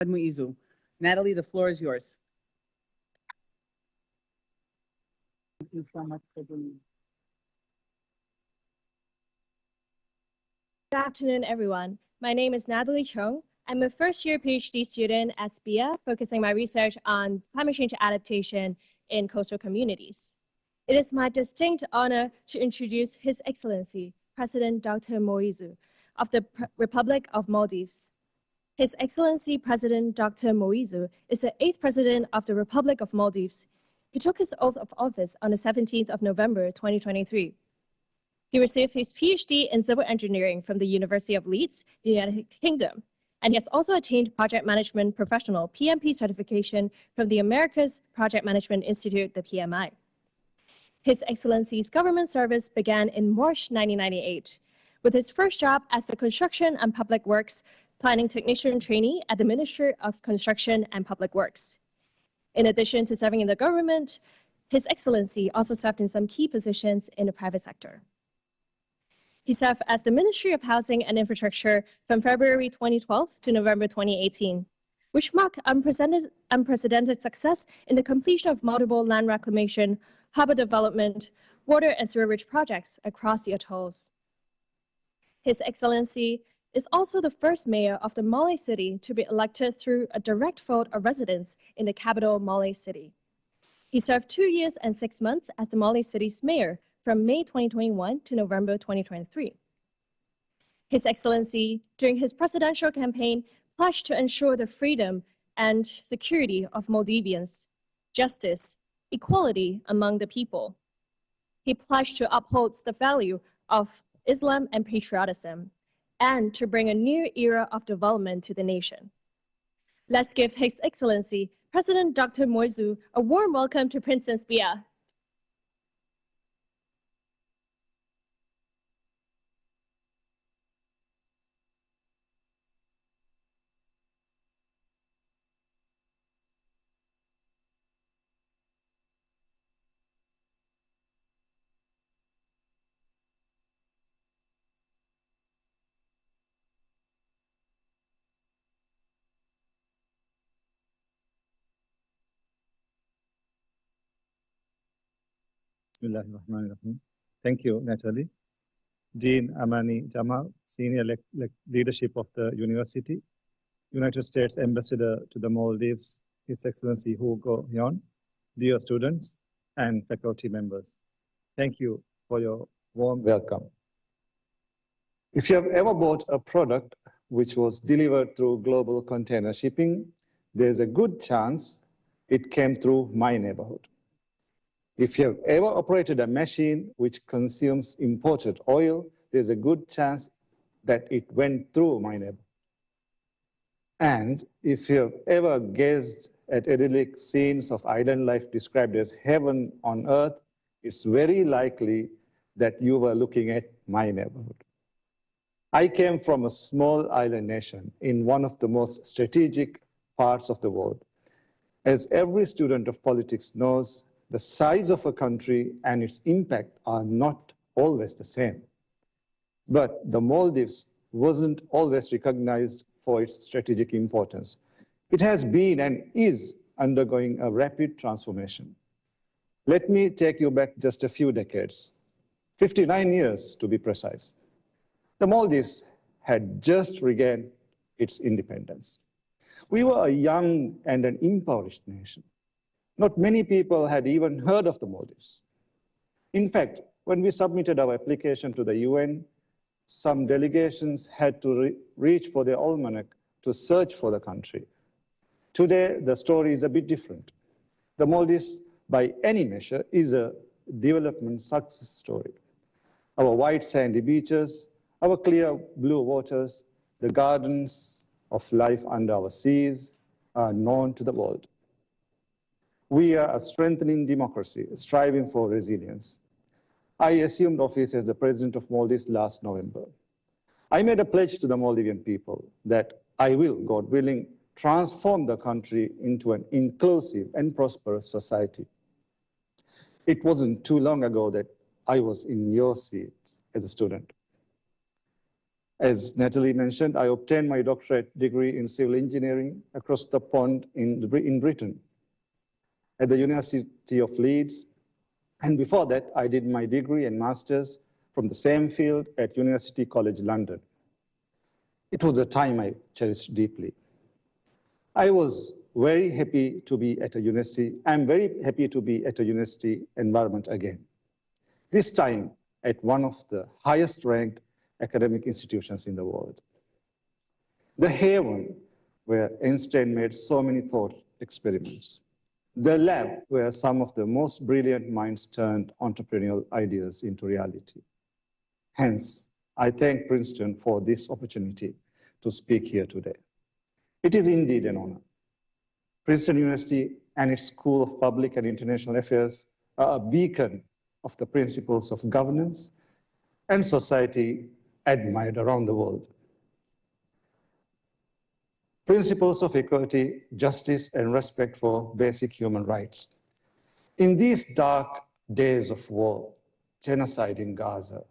PSMNEWS. Natalie, the floor is yours. Thank you so much for being. Good afternoon, everyone. My name is Natalie Chung. I'm a first-year PhD student at SBIA, focusing my research on climate change adaptation in coastal communities. It is my distinct honor to introduce His Excellency, President Dr. Moizu of the Republic of Maldives. His Excellency President Dr. Moizu is the 8th President of the Republic of Maldives. He took his oath of office on the 17th of November, 2023. He received his PhD in civil engineering from the University of Leeds, the United Kingdom, and he has also attained Project Management Professional PMP certification from the Americas Project Management Institute, the PMI. His Excellency's government service began in March 1998, with his first job as the Construction and Public Works Planning Technician trainee at the Ministry of Construction and Public Works. In addition to serving in the government, His Excellency also served in some key positions in the private sector. He served as the Ministry of Housing and Infrastructure from February 2012 to November 2018, which marked unprecedented success in the completion of multiple land reclamation, harbor development, water and sewerage projects across the atolls. His Excellency is also the first mayor of the Male City to be elected through a direct vote of residents in the capital, Male City. He served 2 years and 6 months as the Male City's mayor from May 2021 to November 2023. His Excellency, during his presidential campaign, pledged to ensure the freedom and security of Maldivians, justice, equality among the people. He pledged to uphold the value of Islam and patriotism, and to bring a new era of development to the nation. Let's give His Excellency, President Dr. Moizu, a warm welcome to Princess Bia. Bismillahirrahmanirrahim. Thank you, Natalie. Dean Amani Jamal, Senior Leadership of the University, United States Ambassador to the Maldives, His Excellency Hugo Hyun, dear students and faculty members. Thank you for your warm welcome. If you have ever bought a product which was delivered through global container shipping, there's a good chance it came through my neighborhood. If you have ever operated a machine which consumes imported oil, there's a good chance that it went through my neighborhood. And if you have ever gazed at idyllic scenes of island life described as heaven on earth, it's very likely that you were looking at my neighborhood. I came from a small island nation in one of the most strategic parts of the world. As every student of politics knows, the size of a country and its impact are not always the same. But the Maldives wasn't always recognized for its strategic importance. It has been and is undergoing a rapid transformation. Let me take you back just a few decades, 59 years to be precise. The Maldives had just regained its independence. We were a young and an impoverished nation. Not many people had even heard of the Maldives. In fact, when we submitted our application to the UN, some delegations had to reach for their almanac to search for the country. Today, the story is a bit different. The Maldives, by any measure, is a development success story. Our white sandy beaches, our clear blue waters, the gardens of life under our seas are known to the world. We are a strengthening democracy, striving for resilience. I assumed office as the president of Maldives last November. I made a pledge to the Maldivian people that I will, God willing, transform the country into an inclusive and prosperous society. It wasn't too long ago that I was in your seats as a student. As Natalie mentioned, I obtained my doctorate degree in civil engineering across the pond in Britain at the University of Leeds. And before that, I did my degree and master's from the same field at University College London. It was a time I cherished deeply. I was very happy to be at a university. I'm very happy to be at a university environment again. This time at one of the highest ranked academic institutions in the world. The haven where Einstein made so many thought experiments. The lab where some of the most brilliant minds turned entrepreneurial ideas into reality. Hence, I thank Princeton for this opportunity to speak here today. It is indeed an honor. Princeton University and its School of Public and International Affairs are a beacon of the principles of governance and society admired around the world. Principles of equality, justice, and respect for basic human rights. In these dark days of war, genocide in Gaza,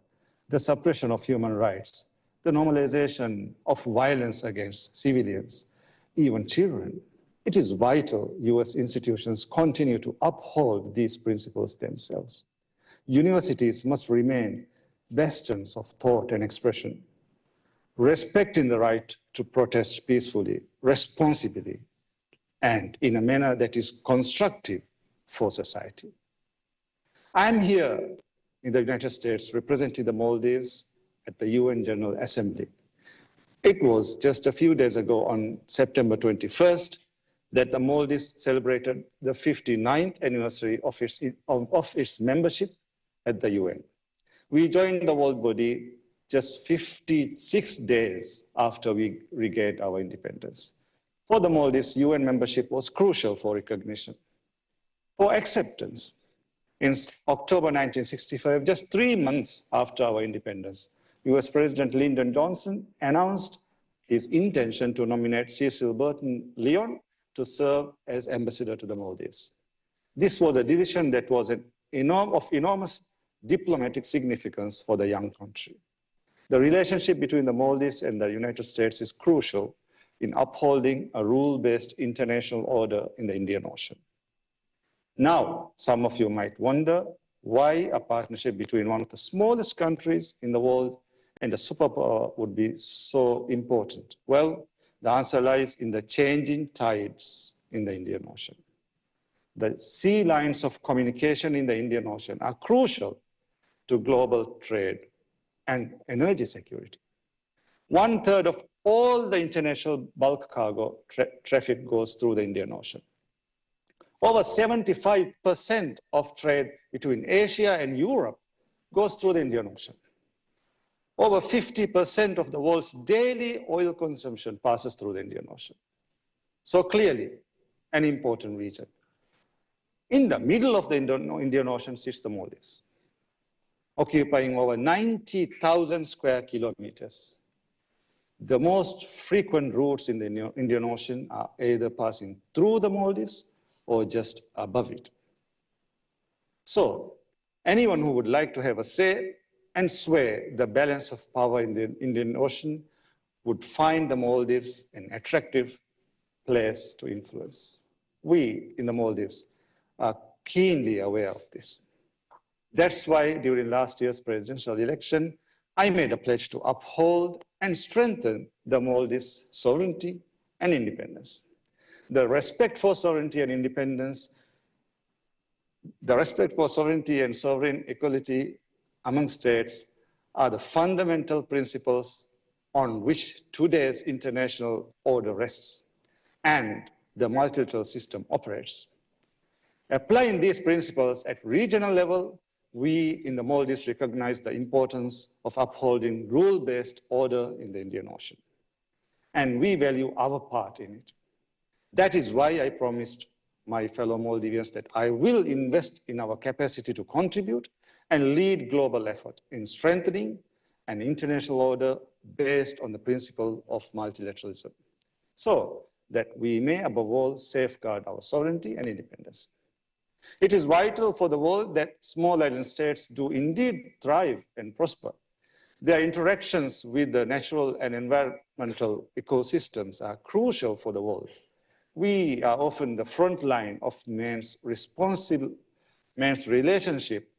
the suppression of human rights, the normalization of violence against civilians, even children, it is vital US institutions continue to uphold these principles themselves. Universities must remain bastions of thought and expression, respecting the right to protest peacefully, responsibly, and in a manner that is constructive for society. I'm here in the United States representing the Maldives at the UN General Assembly. It was just a few days ago on September 21st that the Maldives celebrated the 59th anniversary of its membership at the UN. We joined the world body just 56 days after we regained our independence. For the Maldives, UN membership was crucial for recognition, for acceptance. In October 1965, just 3 months after our independence, US President Lyndon Johnson announced his intention to nominate Cecil Burton Lyon to serve as ambassador to the Maldives. This was a decision that was of enormous diplomatic significance for the young country. The relationship between the Maldives and the United States is crucial in upholding a rule-based international order in the Indian Ocean. Now, some of you might wonder why a partnership between one of the smallest countries in the world and a superpower would be so important. Well, the answer lies in the changing tides in the Indian Ocean. The sea lines of communication in the Indian Ocean are crucial to global trade and energy security. 1/3 of all the international bulk cargo traffic goes through the Indian Ocean. Over 75% of trade between Asia and Europe goes through the Indian Ocean. Over 50% of the world's daily oil consumption passes through the Indian Ocean. So clearly, an important region. In the middle of the Indian Ocean sits the Maldives, occupying over 90,000 square kilometers. The most frequent routes in the Indian Ocean are either passing through the Maldives or just above it. So, anyone who would like to have a say and sway the balance of power in the Indian Ocean would find the Maldives an attractive place to influence. We in the Maldives are keenly aware of this. That's why during last year's presidential election, I made a pledge to uphold and strengthen the Maldives' sovereignty and independence. The respect for sovereignty and independence, the respect for sovereignty and sovereign equality among states are the fundamental principles on which today's international order rests and the multilateral system operates. Applying these principles at regional level, we in the Maldives recognize the importance of upholding rule-based order in the Indian Ocean. And we value our part in it. That is why I promised my fellow Maldivians that I will invest in our capacity to contribute and lead global effort in strengthening an international order based on the principle of multilateralism, so that we may above all safeguard our sovereignty and independence. It is vital for the world that small island states do indeed thrive and prosper. Their interactions with the natural and environmental ecosystems are crucial for the world. We are often the front line of man's relationship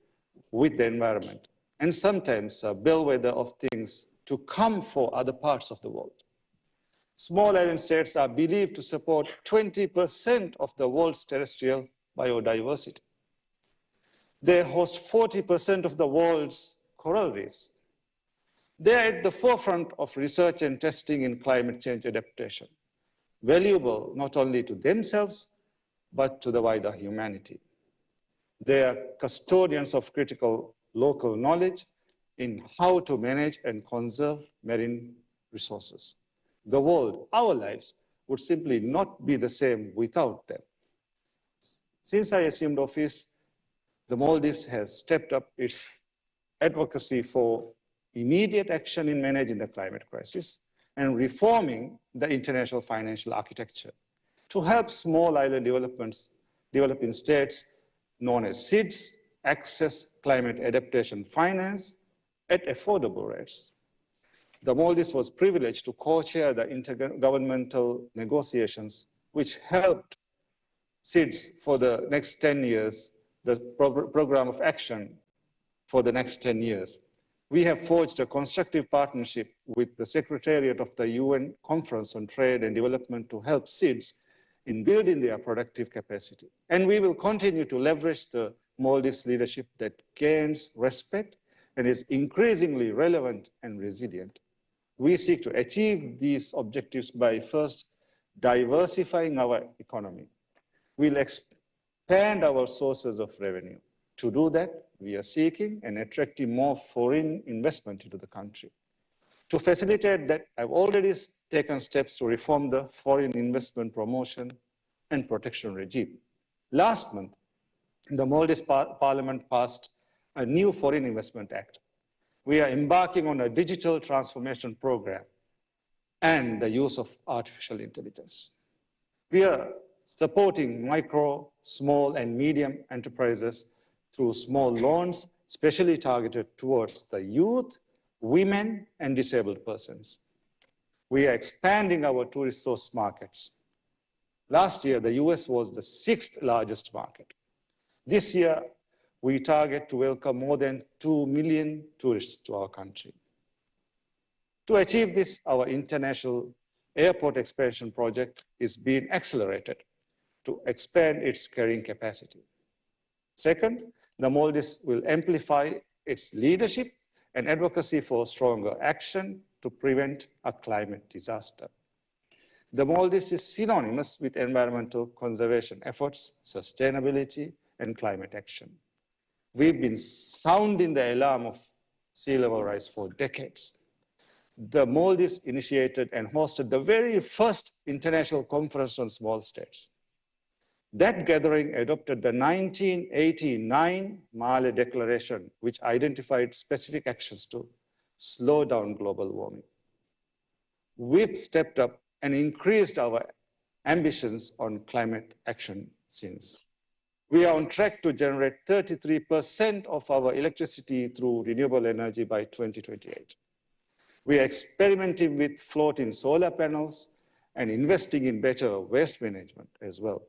with the environment, and sometimes a bellwether of things to come for other parts of the world. Small island states are believed to support 20% of the world's terrestrial biodiversity. They host 40% of the world's coral reefs. They are at the forefront of research and testing in climate change adaptation, valuable not only to themselves, but to the wider humanity. They are custodians of critical local knowledge in how to manage and conserve marine resources. The world, our lives, would simply not be the same without them. Since I assumed office, the Maldives has stepped up its advocacy for immediate action in managing the climate crisis and reforming the international financial architecture to help small island developing states known as SIDS access climate adaptation finance at affordable rates. The Maldives was privileged to co-chair the intergovernmental negotiations which helped SIDS for the next 10 years, the program of action for the next 10 years. We have forged a constructive partnership with the Secretariat of the UN Conference on Trade and Development to help SIDS in building their productive capacity. And we will continue to leverage the Maldives leadership that gains respect and is increasingly relevant and resilient. We seek to achieve these objectives by first diversifying our economy. We'll expand our sources of revenue. To do that, we are seeking and attracting more foreign investment into the country. To facilitate that, I've already taken steps to reform the foreign investment promotion and protection regime. Last month, the Maldives Parliament passed a new Foreign Investment Act. We are embarking on a digital transformation program and the use of artificial intelligence. We are supporting micro, small, and medium enterprises through small loans, specially targeted towards the youth, women, and disabled persons. We are expanding our tourist source markets. Last year, the US was the 6th largest market. This year, we target to welcome more than 2 million tourists to our country. To achieve this, our international airport expansion project is being accelerated to expand its carrying capacity. Second, the Maldives will amplify its leadership and advocacy for stronger action to prevent a climate disaster. The Maldives is synonymous with environmental conservation efforts, sustainability, and climate action. We've been sounding the alarm of sea level rise for decades. The Maldives initiated and hosted the very first international conference on small states. That gathering adopted the 1989 Male Declaration, which identified specific actions to slow down global warming. We've stepped up and increased our ambitions on climate action since. We are on track to generate 33% of our electricity through renewable energy by 2028. We are experimenting with floating solar panels and investing in better waste management as well.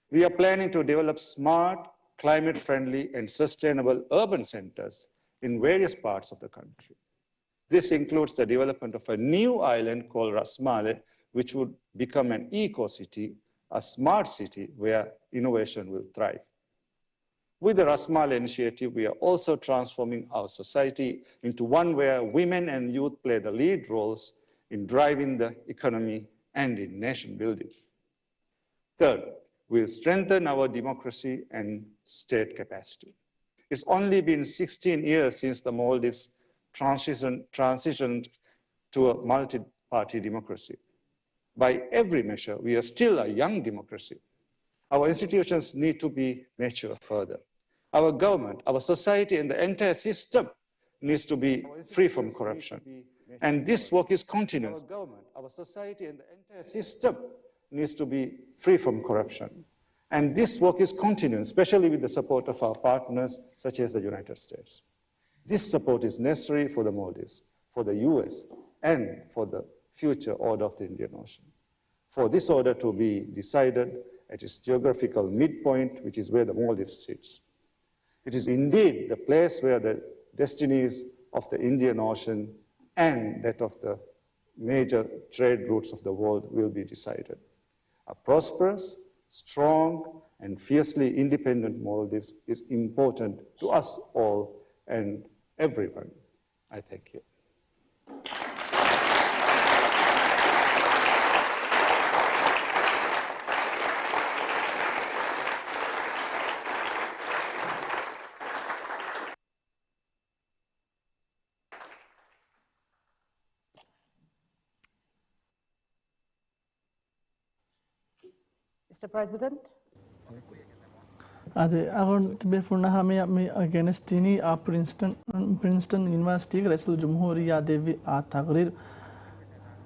We are planning to develop smart, climate-friendly, and sustainable urban centers in various parts of the country. This includes the development of a new island called Ras Male, which would become an eco-city, a smart city where innovation will thrive. With the Ras Male initiative, we are also transforming our society into one where women and youth play the lead roles in driving the economy and in nation building. Third, we'll strengthen our democracy and state capacity. It's only been 16 years since the Maldives transitioned to a multi-party democracy. By every measure, we are still a young democracy. Our institutions need to be matured further. Our government, our society, and the entire system needs to be free from corruption. And this work is continuous. Our government, our society, and the entire system needs to be free from corruption. And this work is continuing, especially with the support of our partners, such as the United States. This support is necessary for the Maldives, for the US, and for the future order of the Indian Ocean. For this order to be decided at its geographical midpoint, which is where the Maldives sits. It is indeed the place where the destinies of the Indian Ocean and that of the major trade routes of the world will be decided. A prosperous, strong, and fiercely independent Maldives is important to us all and everyone. I thank you. Mr. President. Ade agon tibe furna hame me against tini a Princeton University Rasul Jumhuriya devi a tagrir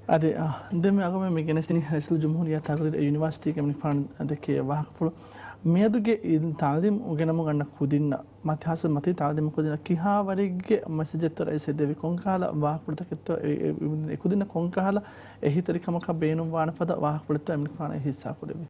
ade deme agome me against tini Rasul Jumhuriya tagrir University kemni fan deke wahful meaduge in talim ugenamo ganna kudinna mathas mati talim kudinna kiha warige message tor ese devi konkala wahful taketto kudinna konkala ehi tarikama ka beenum wana fada wahful to emni fan hissa kudevi